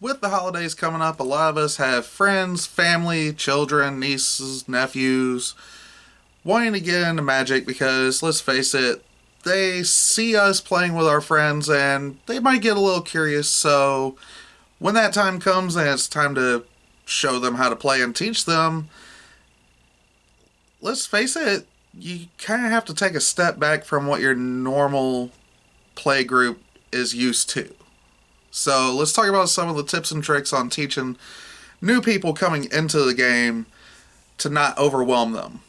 With the holidays coming up, a lot of us have friends, family, children, nieces, nephews wanting to get into Magic because, let's face it, they see us playing with our friends and they might get a little curious. So, when that time comes and it's time to show them how to play and teach them, let's face it, you kind of have to take a step back from what your normal play group is used to. So let's talk about some of the tips and tricks on teaching new people coming into the game to not overwhelm them.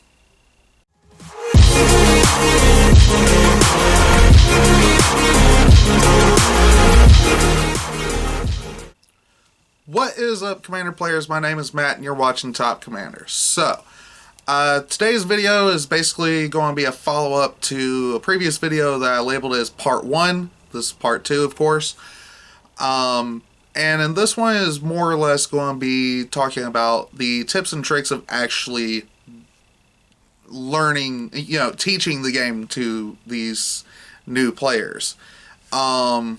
What is up, Commander players? My name is Matt and you're watching Top Commander. Today's video is basically going to be a follow-up to a previous video that I labeled as Part 1. This is Part 2, of course. And in this one is more or less going to be talking about the tips and tricks of actually learning, teaching the game to these new players. The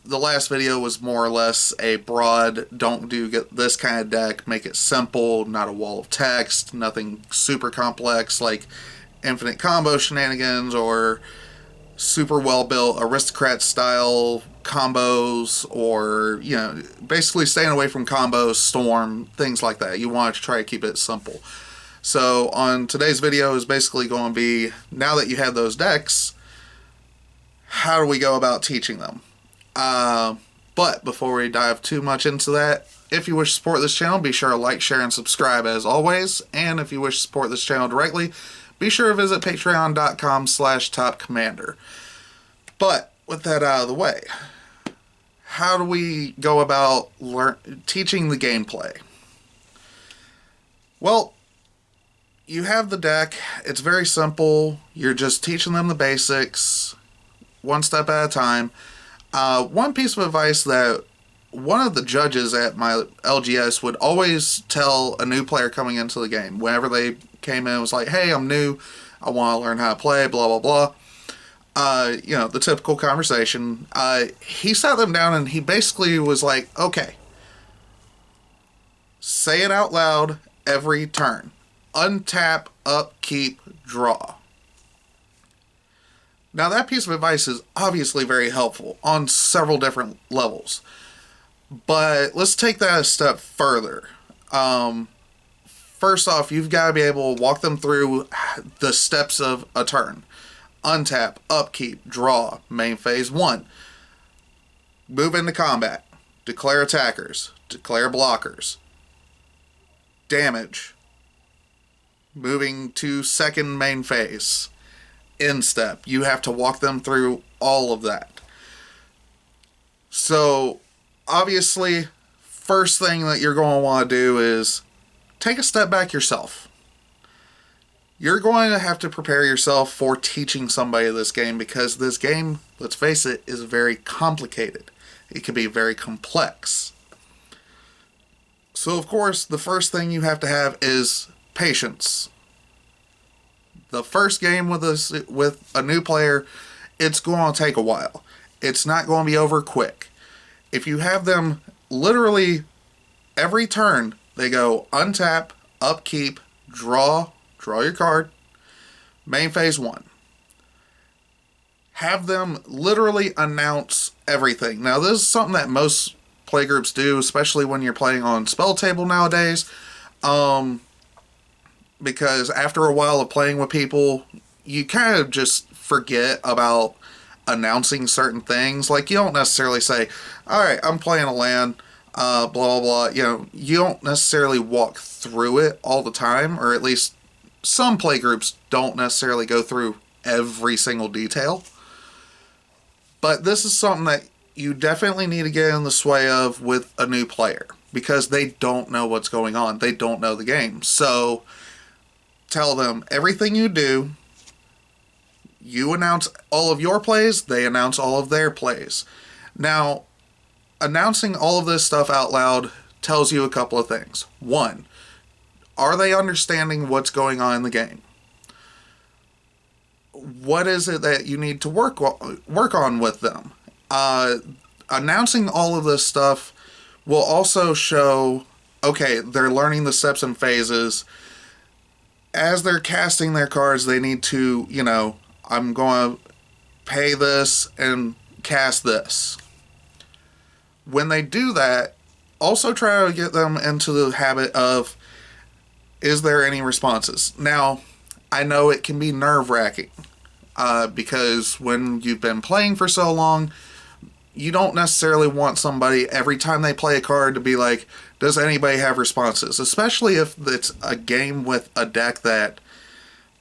last video was more or less a broad, get this kind of deck, make it simple, not a wall of text, nothing super complex like infinite combo shenanigans or super well built aristocrat style combos, or basically staying away from combos, storm, things like that. You want to try to keep it simple. So on today's video is basically going to be, now that you have those decks, how do we go about teaching them? But before we dive too much into that, if you wish to support this channel, be sure to like, share, and subscribe as always. And if you wish to support this channel directly, be sure to visit patreon.com/topcommander. But with that out of the way, how do we go about teaching the gameplay? Well, you have the deck. It's very simple. You're just teaching them the basics, one step at a time. One piece of advice that one of the judges at my LGS would always tell a new player coming into the game, whenever they came in, it was like, hey, I'm new, I want to learn how to play, blah, blah, blah. The typical conversation. He sat them down and he basically was like, okay, say it out loud every turn. Untap, upkeep, draw. Now that piece of advice is obviously very helpful on several different levels. But let's take that a step further. First off, you've got to be able to walk them through the steps of a turn. Untap, upkeep, draw, main phase 1. Move into combat. Declare attackers. Declare blockers. Damage. Moving to second main phase. End step. You have to walk them through all of that. So, obviously, first thing that you're going to want to do is take a step back yourself. You're going to have to prepare yourself for teaching somebody this game, because this game, let's face it, is very complicated. It can be very complex. So, of course, the first thing you have to have is patience. The first game with a new player, it's going to take a while. It's not going to be over quick. If you have them literally every turn, they go untap, upkeep, draw your card, main phase 1. Have them literally announce everything. Now, this is something that most playgroups do, especially when you're playing on Spell Table nowadays. Because after a while of playing with people, you kind of just forget about announcing certain things. Like, you don't necessarily say, alright, I'm playing a land, blah, blah, blah. You don't necessarily walk through it all the time, or at least some playgroups don't necessarily go through every single detail. But this is something that you definitely need to get in the sway of with a new player, because they don't know what's going on. They don't know the game. So tell them everything you do. You announce all of your plays, they announce all of their plays. Now, announcing all of this stuff out loud tells you a couple of things. One, are they understanding what's going on in the game? What is it that you need to work on with them? Announcing all of this stuff will also show, okay, they're learning the steps and phases. As they're casting their cards, they need to, I'm going to pay this and cast this. When they do that, also try to get them into the habit of, is there any responses? Now, I know it can be nerve wracking because when you've been playing for so long, you don't necessarily want somebody every time they play a card to be like, does anybody have responses? Especially if it's a game with a deck that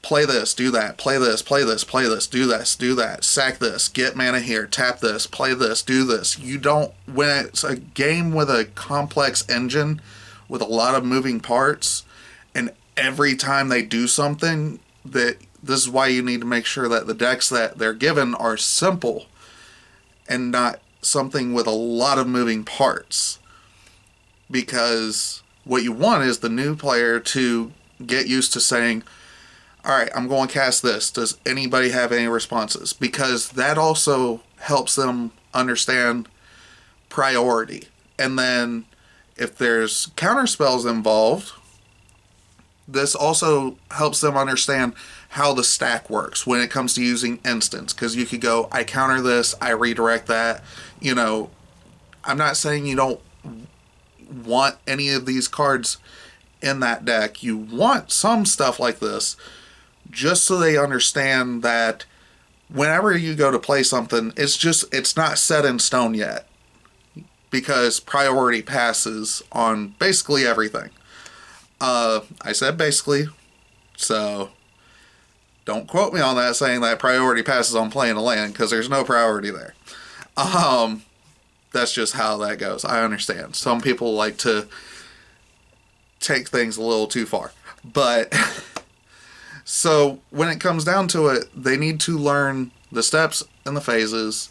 play this, do that, play this, play this, play this, do this, do that, sack this, get mana here, tap this, play this, do this. You don't, when it's a game with a complex engine with a lot of moving parts, and every time they do something, that this is why you need to make sure that the decks that they're given are simple and not something with a lot of moving parts. Because what you want is the new player to get used to saying, all right, I'm going to cast this. Does anybody have any responses? Because that also helps them understand priority. And then if there's counter spells involved, this also helps them understand how the stack works when it comes to using instants. Because you could go, I counter this, I redirect that. I'm not saying you don't want any of these cards in that deck. You want some stuff like this just so they understand that whenever you go to play something, it's not set in stone yet, because priority passes on basically everything. I said basically, so don't quote me on that saying that priority passes on playing a land, because there's no priority there. That's just how that goes. I understand. Some people like to take things a little too far. But so when it comes down to it, they need to learn the steps and the phases.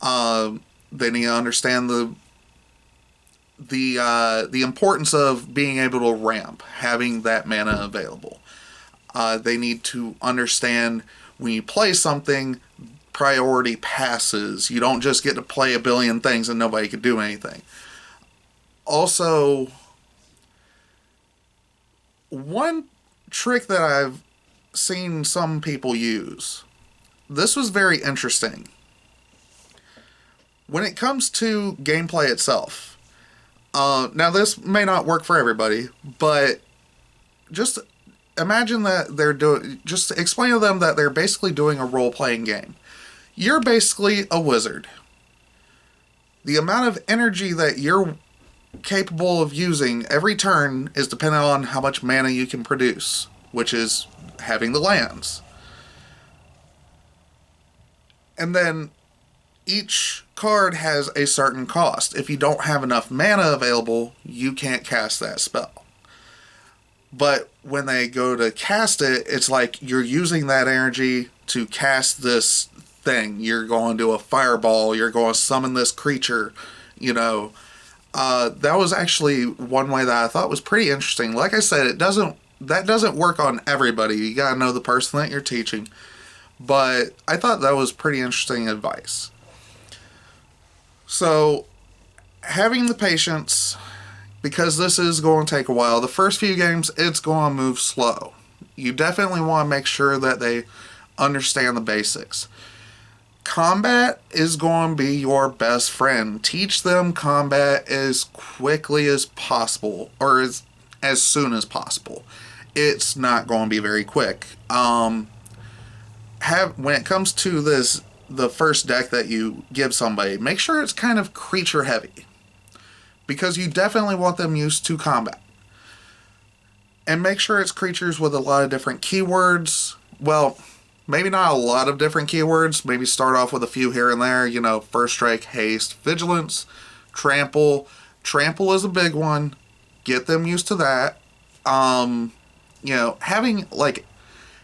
They need to understand the importance of being able to ramp, having that mana available. They need to understand when you play something, priority passes. You don't just get to play a billion things and nobody can do anything. Also, one trick that I've seen some people use, this was very interesting. When it comes to gameplay itself, now this may not work for everybody, but just imagine that just explain to them that they're basically doing a role-playing game. You're basically a wizard. The amount of energy that you're capable of using every turn is dependent on how much mana you can produce, which is having the lands. And then each card has a certain cost. If you don't have enough mana available, you can't cast that spell. But when they go to cast it, it's like you're using that energy to cast this thing. You're going to do a fireball, you're going to summon this creature, that was actually one way that I thought was pretty interesting. Like I said, that doesn't work on everybody. You gotta know the person that you're teaching. But I thought that was pretty interesting advice. So, having the patience, because this is going to take a while. The first few games, it's going to move slow. You definitely want to make sure that they understand the basics. Combat is going to be your best friend. Teach them combat as quickly as possible, or as soon as possible. It's not going to be very quick. When it comes to the first deck that you give somebody, make sure it's kind of creature heavy, because you definitely want them used to combat. And make sure it's creatures with a lot of different keywords. Well, maybe not a lot of different keywords. Maybe start off with a few here and there. First strike, haste, vigilance, trample. Trample is a big one. Get them used to that. Having,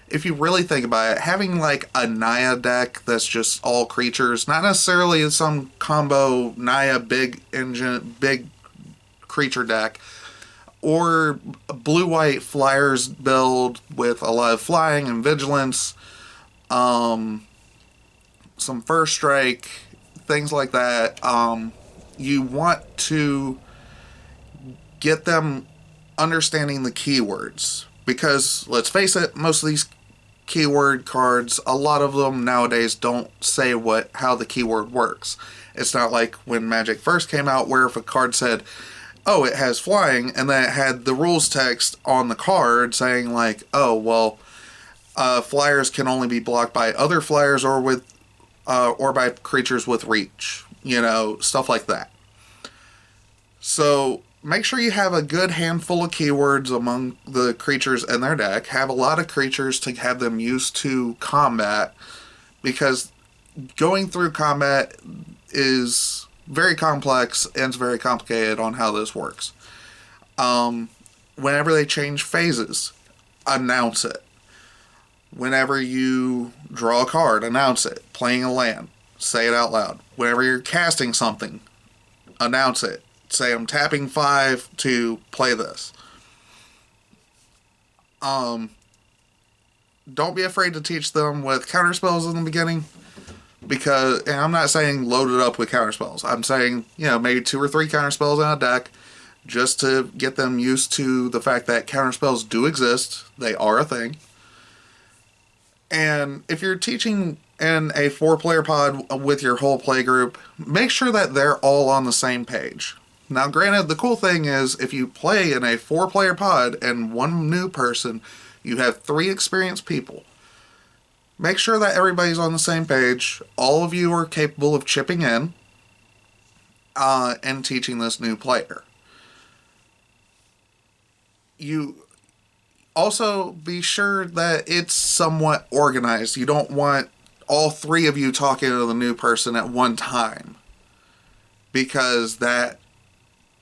if you really think about it, having a Naya deck that's just all creatures, not necessarily some combo Naya big creature deck, or blue-white flyers build with a lot of flying and vigilance, some first strike, things like that. you want to get them understanding the keywords. Because, let's face it, most of these keyword cards, a lot of them nowadays don't say how the keyword works. It's not like when Magic first came out, where if a card said, oh, it has flying, and then it had the rules text on the card saying like, oh, well, flyers can only be blocked by other flyers or by creatures with reach, stuff like that. So make sure you have a good handful of keywords among the creatures in their deck. Have a lot of creatures to have them used to combat, because going through combat is very complex and it's very complicated on how this works. Whenever they change phases, announce it. Whenever you draw a card, announce it. Playing a land, say it out loud. Whenever you're casting something, announce it. Say, I'm tapping 5 to play this. Don't be afraid to teach them with counterspells in the beginning, because, and I'm not saying load it up with counterspells. I'm saying, maybe 2 or 3 counterspells in a deck, just to get them used to the fact that counterspells do exist. They are a thing. And if you're teaching in a 4-player pod with your whole play group, make sure that they're all on the same page. Now, granted, the cool thing is, if you play in a 4-player pod and 1 new person, you have 3 experienced people. Make sure that everybody's on the same page. All of you are capable of chipping in and teaching this new player. You also be sure that it's somewhat organized. You don't want all 3 of you talking to the new person at one time, because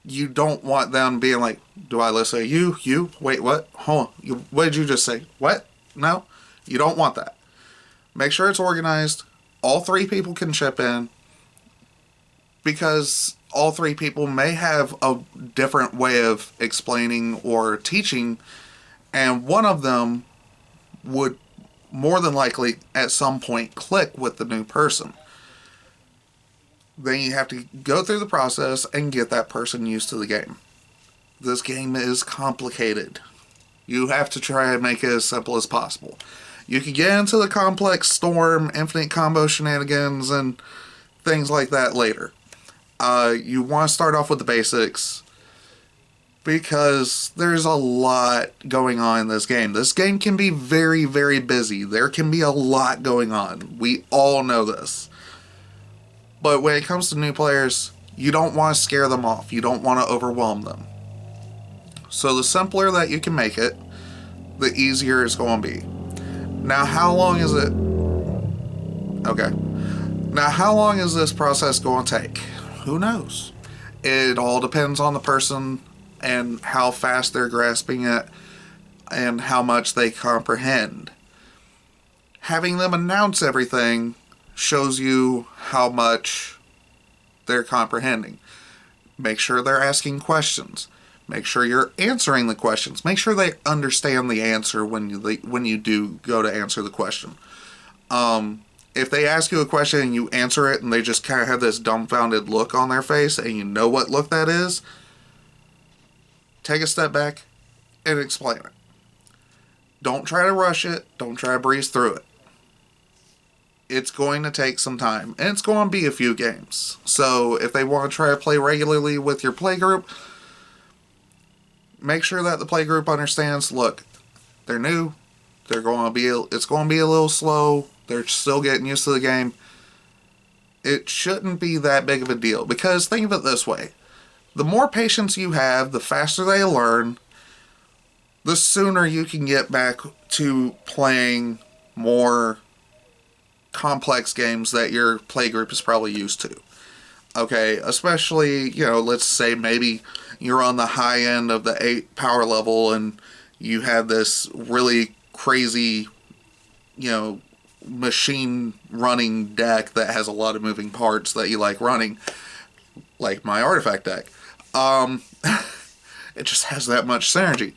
you don't want them being like, do I listen to you, wait, what, hold on, what did you just say, what, no, you don't want that. Make sure it's organized. All 3 people can chip in, because all 3 people may have a different way of explaining or teaching, and one of them would more than likely at some point click with the new person. Then you have to go through the process and get that person used to the game. This game is complicated. You have to try and make it as simple as possible. You can get into the complex storm, infinite combo shenanigans, and things like that later. You want to start off with the basics, because there's a lot going on in this game. This game can be very, very busy. There can be a lot going on. We all know this. But when it comes to new players, you don't want to scare them off. You don't want to overwhelm them. So the simpler that you can make it, the easier it's going to be. Now, how long is it? Okay. Now, how long is this process going to take? Who knows? It all depends on the person and how fast they're grasping it and how much they comprehend. Having them announce everything shows you how much they're comprehending. Make sure they're asking questions. Make sure you're answering the questions. Make sure they understand the answer when you do go to answer the question. If they ask you a question and you answer it and they just kind of have this dumbfounded look on their face, and you know what look that is, take a step back and explain it. Don't try to rush it. Don't try to breeze through it. It's going to take some time, and it's going to be a few games. So if they want to try to play regularly with your playgroup, make sure that the playgroup understands, look, they're new. It's going to be a little slow. They're still getting used to the game. It shouldn't be that big of a deal, because think of it this way. The more patience you have, the faster they learn, the sooner you can get back to playing more complex games that your playgroup is probably used to. Okay, especially, let's say maybe you're on the high end of the 8 power level and you have this really crazy, machine running deck that has a lot of moving parts that you like running, like my artifact deck. It just has that much synergy.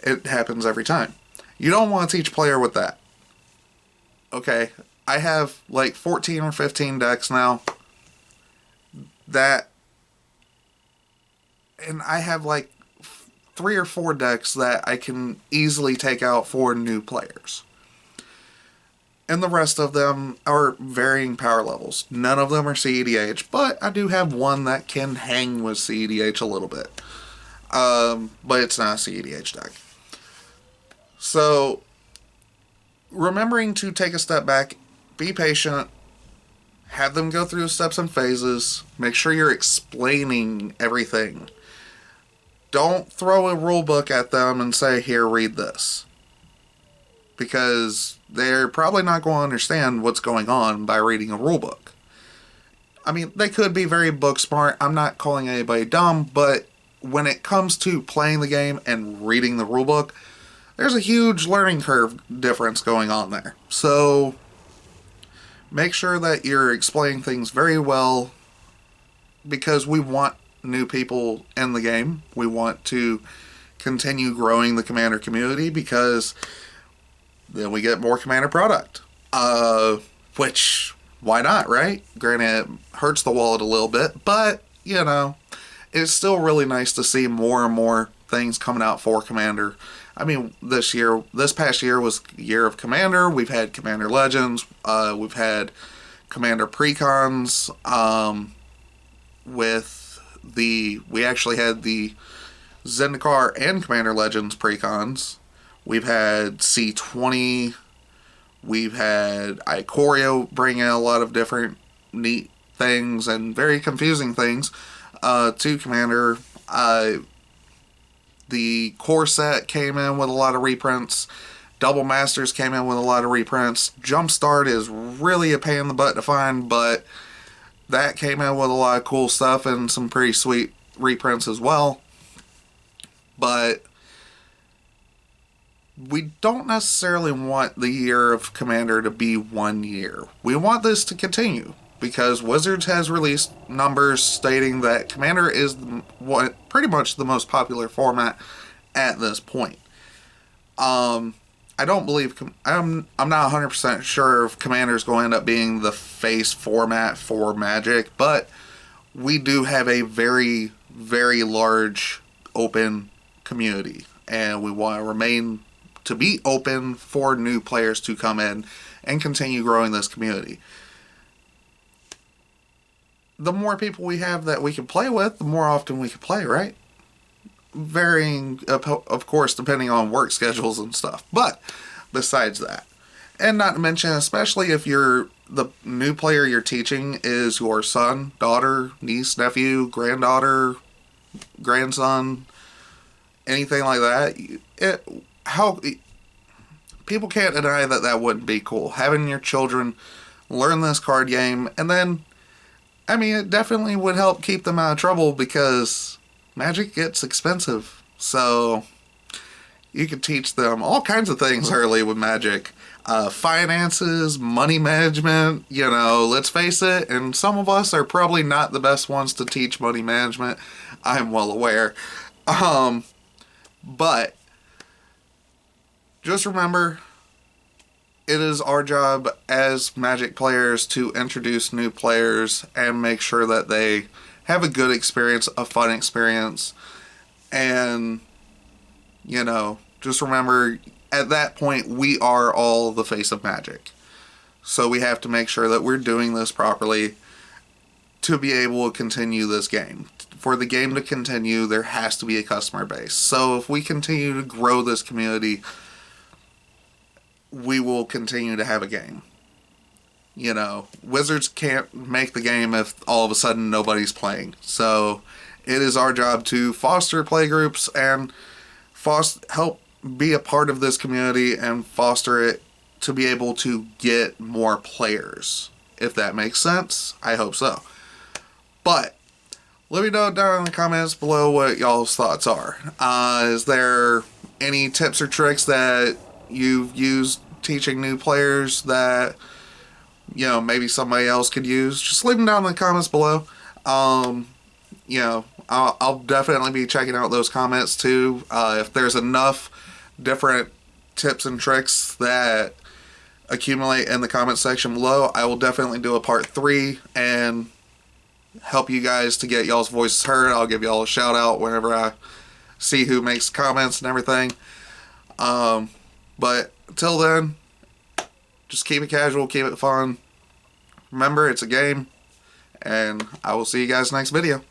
It happens every time. You don't want to teach a player with that. Okay, I have like 14 or 15 decks now that and I have like 3 or 4 decks that I can easily take out for new players. And the rest of them are varying power levels. None of them are CEDH, but I do have one that can hang with CEDH a little bit. But it's not a CEDH deck. So, remembering to take a step back, be patient, have them go through the steps and phases, make sure you're explaining everything. Don't throw a rule book at them and say, here, read this. Because they're probably not going to understand what's going on by reading a rule book. I mean, they could be very book smart. I'm not calling anybody dumb, but when it comes to playing the game and reading the rule book, there's a huge learning curve difference going on there. So, make sure that you're explaining things very well, because we want new people in the game. We want to continue growing the Commander community, because then we get more Commander product. Which, why not, right? Granted, it hurts the wallet a little bit, but, you know, it's still really nice to see more and more things coming out for Commander. I mean, this past year was year of Commander. We've had Commander Legends. We've had Commander Precons. We actually had the Zendikar and Commander Legends Precons. We've had C20. We've had Ikoria bring in a lot of different neat things and very confusing things to Commander. The core set came in with a lot of reprints. Double Masters came in with a lot of reprints. Jumpstart is really a pain in the butt to find, but that came in with a lot of cool stuff and some pretty sweet reprints as well. But we don't necessarily want the year of Commander to be 1 year. We want this to continue, because Wizards has released numbers stating that Commander is pretty much the most popular format at this point. I don't believe I'm not 100% sure if Commander is going to end up being the face format for Magic, but we do have a very, very large open community, and we want to remain to be open for new players to come in and continue growing this community. The more people we have that we can play with, the more often we can play, right? Varying, of course, depending on work schedules and stuff. But besides that, and not to mention, especially if the new player you're teaching is your son, daughter, niece, nephew, granddaughter, grandson, anything like that, people can't deny that wouldn't be cool. Having your children learn this card game, and then, I mean, it definitely would help keep them out of trouble, because Magic gets expensive. So, you could teach them all kinds of things early with Magic. Finances, money management, let's face it, and some of us are probably not the best ones to teach money management. I'm well aware. But just remember, it is our job as Magic players to introduce new players and make sure that they have a good experience, a fun experience. And, just remember, at that point, we are all the face of Magic. So we have to make sure that we're doing this properly to be able to continue this game. For the game to continue, there has to be a customer base. So if we continue to grow this community, we will continue to have a game. Wizards can't make the game if all of a sudden nobody's playing. So it is our job to foster playgroups and help be a part of this community and foster it to be able to get more players. If that makes sense, I hope so. But let me know down in the comments below what y'all's thoughts are. Is there any tips or tricks that you've used teaching new players that, maybe somebody else could use? Just leave them down in the comments below. I'll definitely be checking out those comments too. If there's enough different tips and tricks that accumulate in the comment section below, I will definitely do a part 3 and help you guys to get y'all's voices heard. I'll give y'all a shout out whenever I see who makes comments and everything. But until then, just keep it casual, keep it fun. Remember, it's a game, and I will see you guys next video.